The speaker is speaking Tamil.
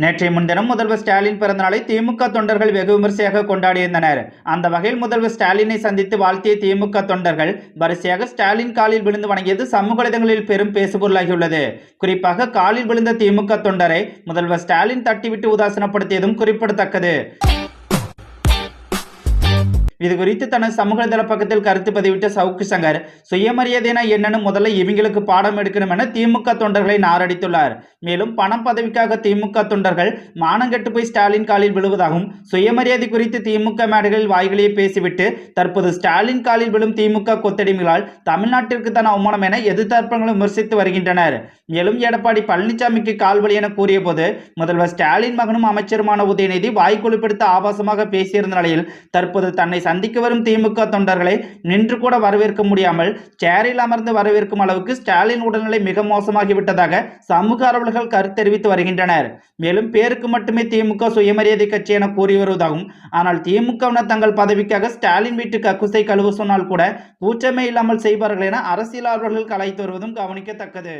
நேற்றைய முன்தினம் முதல்வர் ஸ்டாலின் பிறந்தநாளை திமுக தொண்டர்கள் வெகு விமர்சையாக கொண்டாடியிருந்தனர். அந்த வகையில் முதல்வர் ஸ்டாலினை சந்தித்து வாழ்த்திய திமுக தொண்டர்கள் வரிசையாக ஸ்டாலின் காலில் விழுந்து வணங்கியது சமூக வலைதளங்களில் பெரும் பேசுபொருளாகியுள்ளது. குறிப்பாக காலில் விழுந்த திமுக தொண்டரை முதல்வர் ஸ்டாலின் தட்டிவிட்டு உதாசீனப்படுத்தியதும் குறிப்பிடத்தக்கது. இதுகுறித்து தனது சமூக வலைதள பக்கத்தில் கருத்து பதிவிட்ட சவுக்கு சங்கர், சுயமரியாதைனா என்னன்னு முதல்ல இவங்களுக்கு பாடம் எடுக்கணும் என திமுக தொண்டர்களை நாரடித்துள்ளார். மேலும் பணம் பதவிக்காக திமுக தொண்டர்கள் மானங்கெட்டு போய் ஸ்டாலின் காலில் விழுவதாகவும், சுயமரியாதை குறித்து திமுக மேடைகளில் வாய்களையே பேசிவிட்டு தற்போது ஸ்டாலின் காலில் விழும் திமுக கொத்தடிமைகளால் தமிழ்நாட்டிற்கு தான் அவமானம் என எதிர்த்தரப்புகளும் விமர்சித்து வருகின்றனர். மேலும் எடப்பாடி பழனிசாமிக்கு கால்வலி என கூறிய போது முதல்வர் ஸ்டாலின் மகனும் அமைச்சருமான உதயநிதி வாய்க்குழுப்படுத்த ஆபாசமாக பேசியிருந்த நிலையில் தற்போது தன்னை சந்திக்க வரும் திமுக தொண்டர்களை நின்று கூட வரவேற்க முடியாமல் சேரில் அமர்ந்து வரவேற்கும் அளவுக்கு ஸ்டாலின் உடல்நிலை மிக மோசமாகிவிட்டதாக சமூக ஆர்வலர்கள் கருத்து தெரிவித்து வருகின்றனர். மேலும் பேருக்கு மட்டுமே திமுக சுயமரியாதை கட்சி என கூறி வருவதாகவும், ஆனால் திமுகவினர் தங்கள் பதவிக்காக ஸ்டாலின் வீட்டு கக்குசை கழுவ சொன்னால் கூட கூச்சமே இல்லாமல் செய்வார்கள் என அரசியல் ஆர்வலர்கள் கலாய்த்து வருவதும் கவனிக்கத்தக்கது.